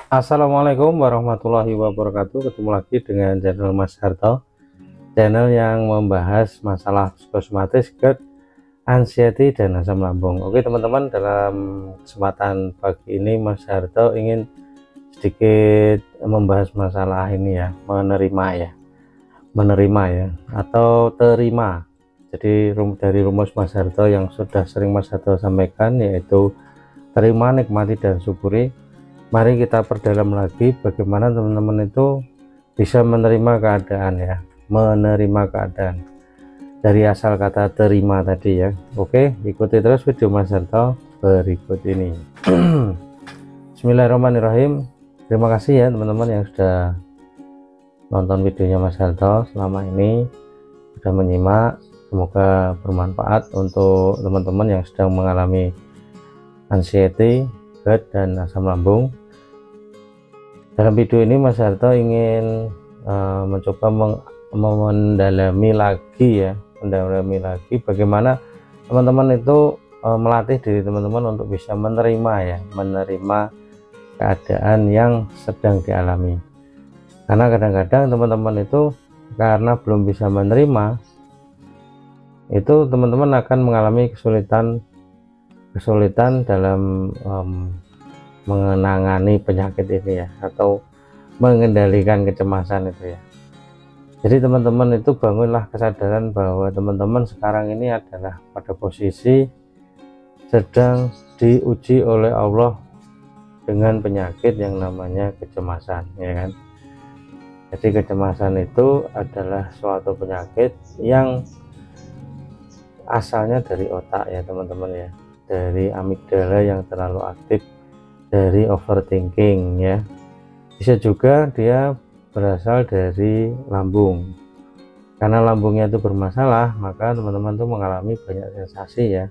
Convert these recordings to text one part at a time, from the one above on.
Assalamualaikum warahmatullahi wabarakatuh. Ketemu lagi dengan channel Mas Harto, channel yang membahas masalah psikosomatis, GERD, anxiety, dan asam lambung. Oke teman-teman, dalam kesempatan pagi ini Mas Harto ingin sedikit membahas masalah ini ya, menerima ya, atau terima. Jadi dari rumus Mas Harto yang sudah sering Mas Harto sampaikan, yaitu terima, nikmati, dan syukuri. Mari kita perdalam lagi bagaimana teman-teman itu bisa menerima keadaan ya, menerima keadaan dari asal kata terima tadi ya. Oke, ikuti terus video Mas Harto berikut ini. Bismillahirrahmanirrahim. Terima kasih ya teman-teman yang sudah nonton videonya Mas Harto selama ini, sudah menyimak. Semoga bermanfaat untuk teman-teman yang sedang mengalami anxiety, GERD, dan asam lambung. Dalam video ini Mas Harto ingin mencoba mendalami lagi bagaimana teman-teman itu melatih diri teman-teman untuk bisa menerima ya, menerima keadaan yang sedang dialami. Karena kadang-kadang teman-teman itu karena belum bisa menerima, itu teman-teman akan mengalami kesulitan dalam menangani penyakit ini ya, atau mengendalikan kecemasan itu ya. Jadi teman-teman itu bangunlah kesadaran bahwa teman-teman sekarang ini adalah pada posisi sedang diuji oleh Allah dengan penyakit yang namanya kecemasan ya kan. Jadi kecemasan itu adalah suatu penyakit yang asalnya dari otak ya teman-teman ya, dari amigdala yang terlalu aktif, dari overthinking ya. Bisa juga dia berasal dari lambung. Karena lambungnya itu bermasalah, maka teman-teman tuh mengalami banyak sensasi ya.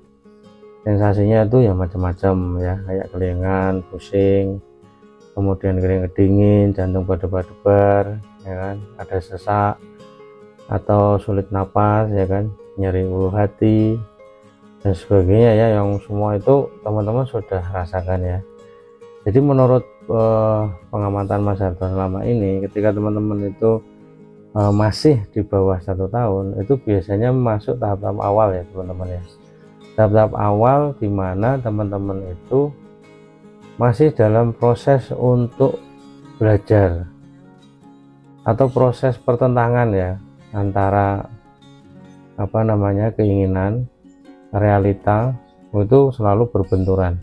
Sensasinya itu ya macam-macam ya, kayak kelingan, pusing, kemudian keringat dingin, jantung berdebar-debar ya kan, ada sesak atau sulit napas ya kan, nyeri ulu hati dan sebagainya ya, yang semua itu teman-teman sudah rasakan ya. Jadi menurut pengamatan Mas Harto selama ini, ketika teman-teman itu masih di bawah 1 tahun, itu biasanya masuk tahap-tahap awal ya teman-teman ya. Tahap-tahap awal di mana teman-teman itu masih dalam proses untuk belajar atau proses pertentangan ya, antara keinginan, realita itu selalu berbenturan.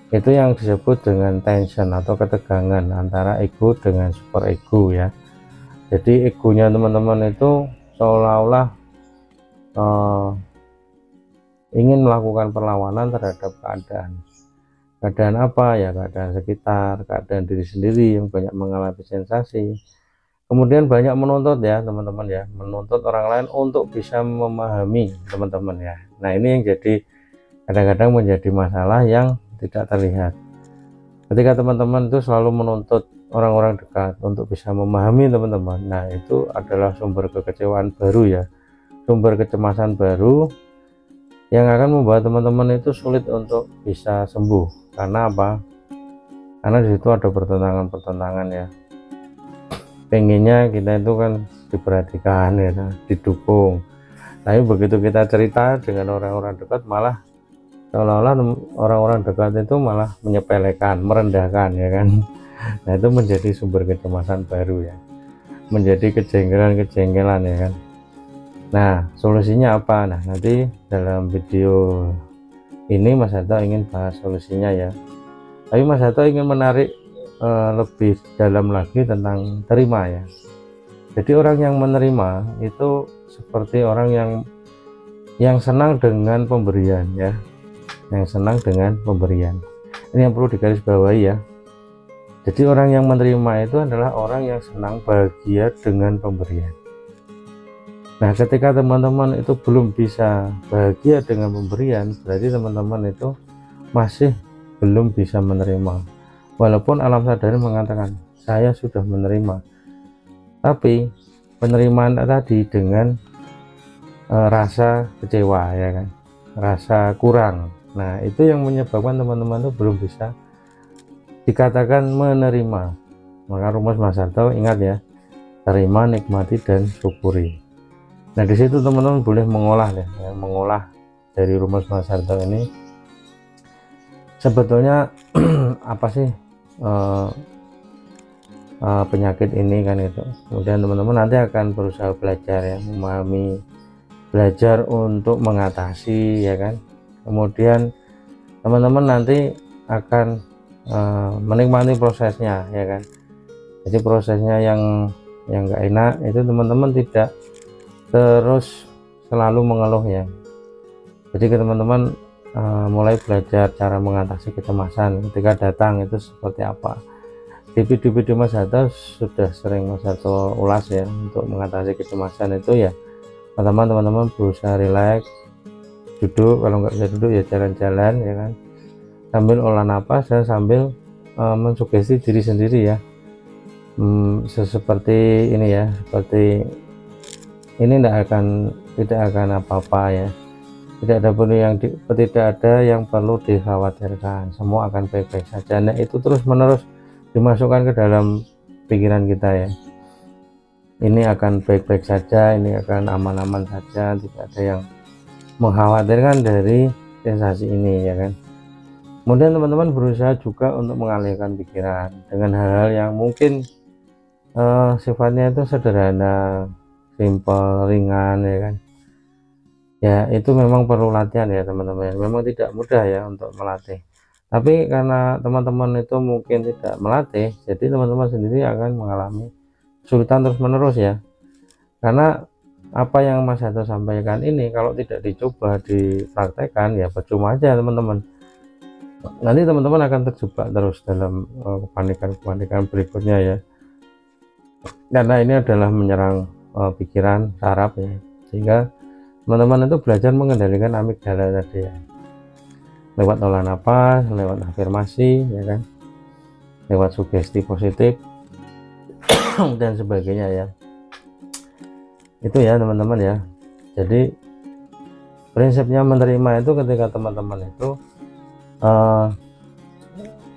Itu yang disebut dengan tension atau ketegangan antara ego dengan super ego ya. Jadi egonya teman-teman itu seolah-olah ingin melakukan perlawanan terhadap keadaan apa ya, keadaan sekitar, keadaan diri sendiri yang banyak mengalami sensasi. Kemudian banyak menuntut ya teman-teman ya, menuntut orang lain untuk bisa memahami teman-teman ya. Nah ini yang jadi kadang-kadang menjadi masalah yang tidak terlihat. Ketika teman-teman itu selalu menuntut orang-orang dekat untuk bisa memahami teman-teman, nah itu adalah sumber kekecewaan baru ya, sumber kecemasan baru yang akan membuat teman-teman itu sulit untuk bisa sembuh. Karena apa? Karena di situ ada pertentangan ya. Pengennya kita itu kan diperhatikan ya, didukung. Tapi begitu kita cerita dengan orang-orang dekat, malah seolah-olah orang-orang dekat itu malah menyepelekan, merendahkan ya kan. Nah itu menjadi sumber kecemasan baru ya, menjadi kejengkelan ya kan. Nah solusinya apa? Nah nanti dalam video ini Mas Harto ingin bahas solusinya ya. Tapi Mas Harto ingin menarik lebih dalam lagi tentang terima ya. Jadi orang yang menerima itu seperti orang yang senang dengan pemberian ya, yang senang dengan pemberian. Ini yang perlu digarisbawahi ya. Jadi orang yang menerima itu adalah orang yang senang, bahagia dengan pemberian. Nah ketika teman-teman itu belum bisa bahagia dengan pemberian, berarti teman-teman itu masih belum bisa menerima. Walaupun alam sadar mengatakan saya sudah menerima, tapi penerimaan tadi dengan rasa kecewa ya kan, rasa kurang. Nah itu yang menyebabkan teman-teman itu belum bisa dikatakan menerima. Maka rumus Mas Harto ingat ya, terima, nikmati, dan syukuri. Nah di situ teman-teman boleh mengolah ya, mengolah dari rumus Mas Harto ini sebetulnya apa sih penyakit ini kan itu. Kemudian teman-teman nanti akan berusaha belajar ya, memahami, belajar untuk mengatasi ya kan. Kemudian teman-teman nanti akan menikmati prosesnya ya kan. Jadi prosesnya yang nggak enak itu teman-teman tidak terus selalu mengeluh ya. Jadi teman-teman mulai belajar cara mengatasi kecemasan ketika datang itu seperti apa. Di video-video Mas Harto sudah sering Mas Harto ulas ya, untuk mengatasi kecemasan itu ya teman-teman berusaha rileks, duduk, kalau nggak bisa duduk ya jalan-jalan ya kan, sambil olah napas dan sambil mensugesti diri sendiri ya, seperti ini ya, seperti ini tidak akan apa-apa ya, tidak ada yang perlu dikhawatirkan, semua akan baik-baik saja. Nah itu terus menerus dimasukkan ke dalam pikiran kita ya, ini akan baik-baik saja, ini akan aman-aman saja, tidak ada yang mengkhawatirkan dari sensasi ini ya kan. Kemudian teman-teman berusaha juga untuk mengalihkan pikiran dengan hal-hal yang mungkin sifatnya itu sederhana, simple, ringan ya kan. Ya itu memang perlu latihan ya teman-teman, memang tidak mudah ya untuk melatih, tapi karena teman-teman itu mungkin tidak melatih, jadi teman-teman sendiri akan mengalami kesulitan terus menerus ya. Karena apa yang Mas Harto sampaikan ini kalau tidak dicoba dipraktekkan ya percuma aja teman-teman. Nanti teman-teman akan terjebak terus dalam kepanikan berikutnya ya, karena ini adalah menyerang pikiran, saraf ya, sehingga teman-teman itu belajar mengendalikan amigdala tadi ya, lewat olah napas, lewat afirmasi ya kan, lewat sugesti positif dan sebagainya ya. Itu ya teman-teman ya. Jadi prinsipnya menerima itu ketika teman-teman itu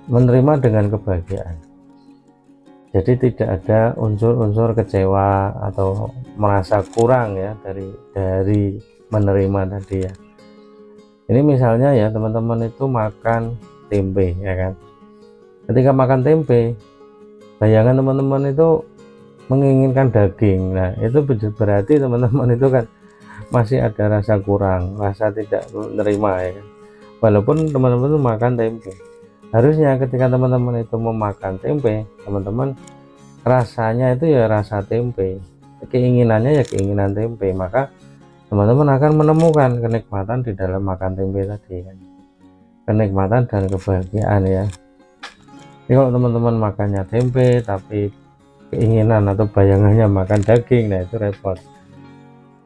menerima dengan kebahagiaan, jadi tidak ada unsur-unsur kecewa atau merasa kurang ya dari menerima tadi ya. Ini misalnya ya teman-teman itu makan tempe ya kan, ketika makan tempe bayangan teman-teman itu menginginkan daging. Nah itu berarti teman-teman itu kan masih ada rasa kurang, rasa tidak menerima ya kan, walaupun teman-teman itu makan tempe. Harusnya ketika teman-teman itu memakan tempe, teman-teman rasanya itu ya rasa tempe, keinginannya ya keinginan tempe, maka teman-teman akan menemukan kenikmatan di dalam makan tempe tadi kan, kenikmatan dan kebahagiaan ya. Jadi kalau teman-teman makannya tempe tapi keinginan atau bayangannya makan daging, nah itu repot.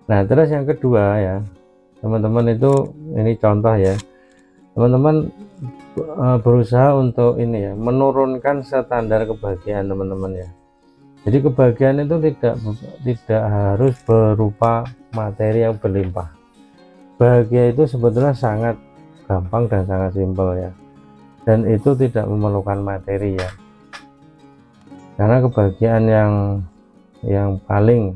Nah terus yang kedua ya teman-teman itu, ini contoh ya, teman-teman berusaha untuk ini ya, menurunkan standar kebahagiaan teman-teman ya. Jadi kebahagiaan itu tidak harus berupa materi yang berlimpah. Bahagia itu sebetulnya sangat gampang dan sangat simpel ya, dan itu tidak memerlukan materi ya. Karena kebahagiaan yang paling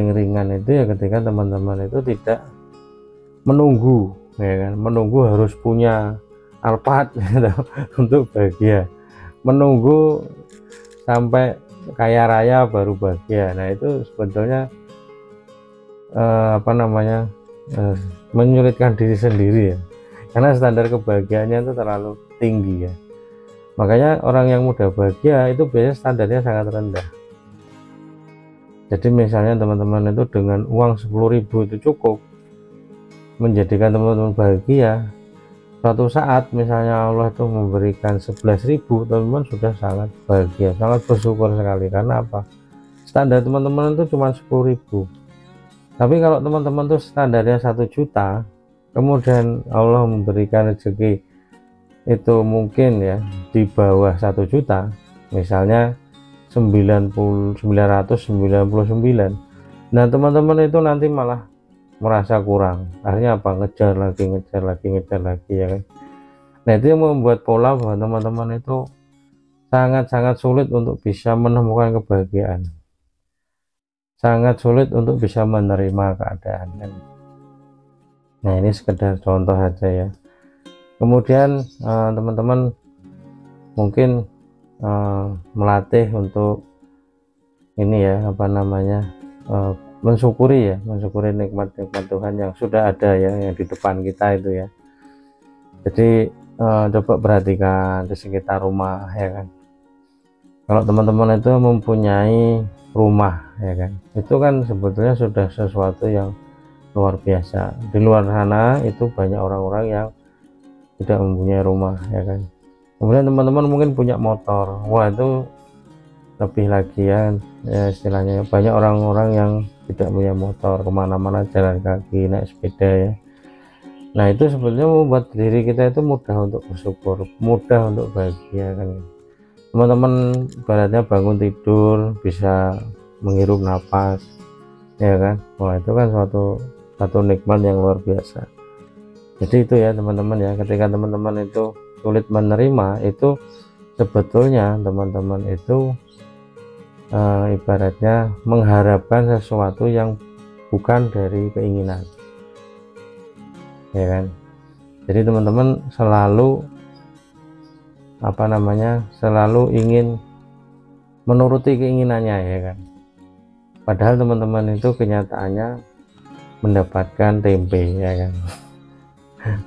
ringan itu ya ketika teman-teman itu tidak menunggu ya kan, menunggu harus punya Alphard gitu, untuk bahagia, menunggu sampai kaya raya baru bahagia. Nah itu sebetulnya menyulitkan diri sendiri ya, karena standar kebahagiaannya itu terlalu tinggi ya. Makanya orang yang mudah bahagia itu biasanya standarnya sangat rendah. Jadi misalnya teman-teman itu dengan uang 10.000 itu cukup menjadikan teman-teman bahagia. Suatu saat misalnya Allah itu memberikan 11.000, teman-teman sudah sangat bahagia, sangat bersyukur sekali. Karena apa? Standar teman-teman itu cuma 10.000. Tapi kalau teman-teman tuh standarnya 1 juta, kemudian Allah memberikan rezeki itu mungkin ya di bawah 1 juta, misalnya 999. Nah teman-teman itu nanti malah merasa kurang, akhirnya apa, ngejar lagi ya kan. Nah, itu yang membuat pola bahwa teman-teman itu sangat-sangat sulit untuk bisa menemukan kebahagiaan, sangat sulit untuk bisa menerima keadaan kan. Nah, ini sekedar contoh aja ya. Kemudian teman-teman mungkin melatih untuk ini ya, apa namanya, mensyukuri nikmat-nikmat Tuhan yang sudah ada ya, yang di depan kita itu ya. Jadi coba perhatikan di sekitar rumah ya kan. Kalau teman-teman itu mempunyai rumah ya kan, itu kan sebetulnya sudah sesuatu yang luar biasa. Di luar sana itu banyak orang-orang yang tidak mempunyai rumah ya kan. Kemudian teman-teman mungkin punya motor, wah itu lebih lagi ya, istilahnya banyak orang-orang yang tidak punya motor, kemana-mana jalan kaki, naik sepeda ya. Nah, itu sebetulnya membuat diri kita itu mudah untuk bersyukur, mudah untuk bahagia kan. Teman-teman ibaratnya bangun tidur bisa menghirup nafas ya kan, wah itu kan satu nikmat yang luar biasa. Jadi itu ya teman-teman ya, ketika teman-teman itu sulit menerima itu, sebetulnya teman-teman itu ibaratnya mengharapkan sesuatu yang bukan dari keinginan ya kan. Jadi teman-teman selalu apa namanya, selalu ingin menuruti keinginannya ya kan, padahal teman-teman itu kenyataannya mendapatkan tempe ya kan.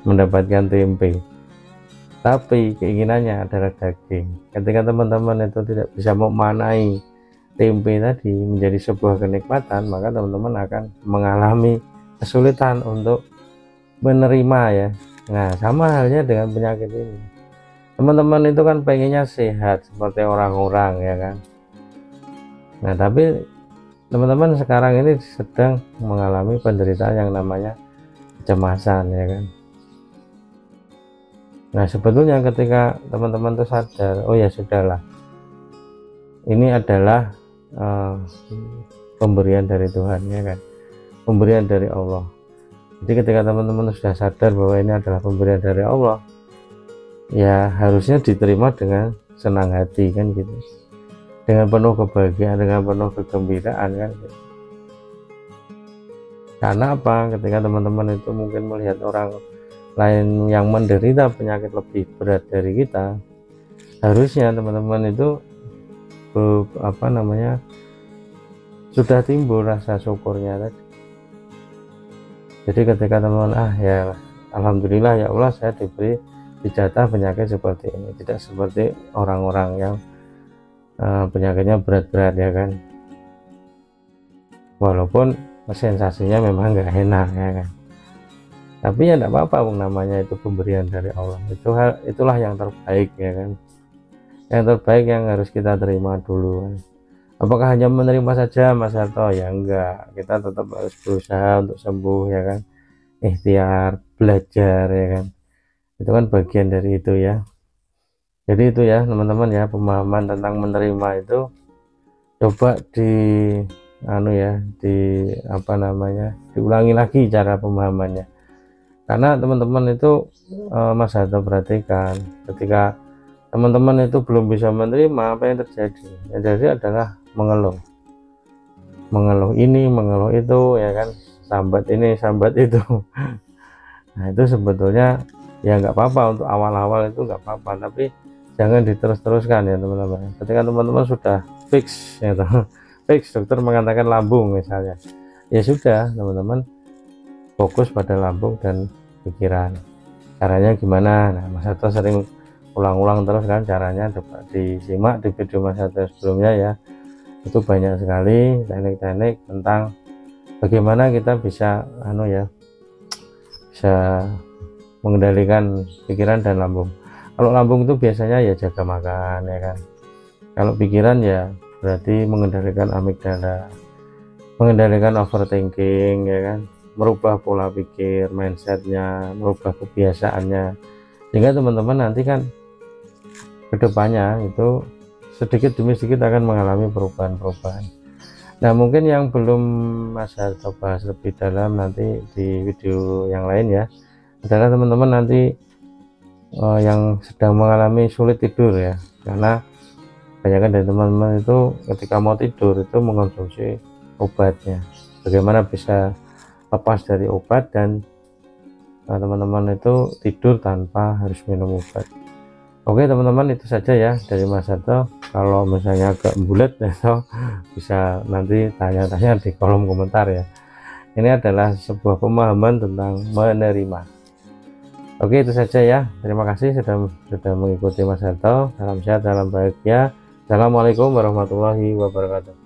Mendapatkan tempe tapi keinginannya adalah daging. Ketika teman-teman itu tidak bisa memanai tempe tadi menjadi sebuah kenikmatan, maka teman-teman akan mengalami kesulitan untuk menerima ya. Nah, sama halnya dengan penyakit ini. Teman-teman itu kan pengennya sehat seperti orang-orang ya kan. Nah, tapi teman-teman sekarang ini sedang mengalami penderitaan yang namanya kecemasan ya kan. Nah, sebetulnya ketika teman-teman itu sadar, oh ya sudahlah, ini adalah pemberian dari Tuhan ya kan, pemberian dari Allah. Jadi ketika teman-teman sudah sadar bahwa ini adalah pemberian dari Allah, ya harusnya diterima dengan senang hati kan gitu, dengan penuh kebahagiaan, dengan penuh kegembiraan kan gitu. Karena apa? Ketika teman-teman itu mungkin melihat orang lain yang menderita penyakit lebih berat dari kita, harusnya teman-teman itu apa namanya, sudah timbul rasa syukurnya tadi. Jadi ketika teman-teman ya alhamdulillah ya Allah, saya diberi dijatah penyakit seperti ini, tidak seperti orang-orang yang penyakitnya berat-berat ya kan, walaupun sensasinya memang nggak enak ya kan, tapi ya enggak apa-apa, namanya itu pemberian dari Allah, itulah yang terbaik ya kan, yang terbaik yang harus kita terima dulu. Apakah hanya menerima saja Mas Harto? Ya enggak, kita tetap harus berusaha untuk sembuh ya kan, ikhtiar, belajar ya kan, itu kan bagian dari itu ya. Jadi itu ya teman-teman ya, pemahaman tentang menerima itu coba apa namanya, diulangi lagi cara pemahamannya. Karena teman-teman itu Mas Harto perhatikan, ketika teman-teman itu belum bisa menerima, apa yang terjadi? Yang terjadi adalah mengeluh ini, mengeluh itu ya kan, sambat ini, sambat itu. Nah, itu sebetulnya ya nggak apa-apa, untuk awal-awal itu nggak apa-apa, tapi jangan diterus-teruskan ya teman-teman. Ketika teman-teman sudah fix ya fix, dokter mengatakan lambung misalnya, ya sudah teman-teman fokus pada lambung dan pikiran. Caranya gimana? Nah, Mas Harto sering ulang-ulang terus kan caranya, coba disimak di video Mas Harto sebelumnya ya, itu banyak sekali teknik-teknik tentang bagaimana kita bisa bisa mengendalikan pikiran dan lambung. Kalau lambung itu biasanya ya jaga makan ya kan, kalau pikiran ya berarti mengendalikan amigdala, mengendalikan overthinking ya kan, merubah pola pikir, mindsetnya, merubah kebiasaannya, sehingga teman-teman nanti kan kedepannya itu sedikit demi sedikit akan mengalami perubahan-perubahan. Nah, mungkin yang belum Mas Harto bahas lebih dalam nanti di video yang lain ya, adalah teman-teman nanti yang sedang mengalami sulit tidur ya, karena kebanyakan dari teman-teman itu ketika mau tidur itu mengkonsumsi obatnya. Bagaimana bisa lepas dari obat dan teman-teman itu tidur tanpa harus minum obat. Oke teman-teman, itu saja ya dari Mas Hato. Kalau misalnya agak bulat ya, bisa nanti tanya-tanya di kolom komentar ya. Ini adalah sebuah pemahaman tentang menerima. Oke, itu saja ya. Terima kasih sudah mengikuti Mas Hato. Salam sehat, salam bahagia. Assalamualaikum warahmatullahi wabarakatuh.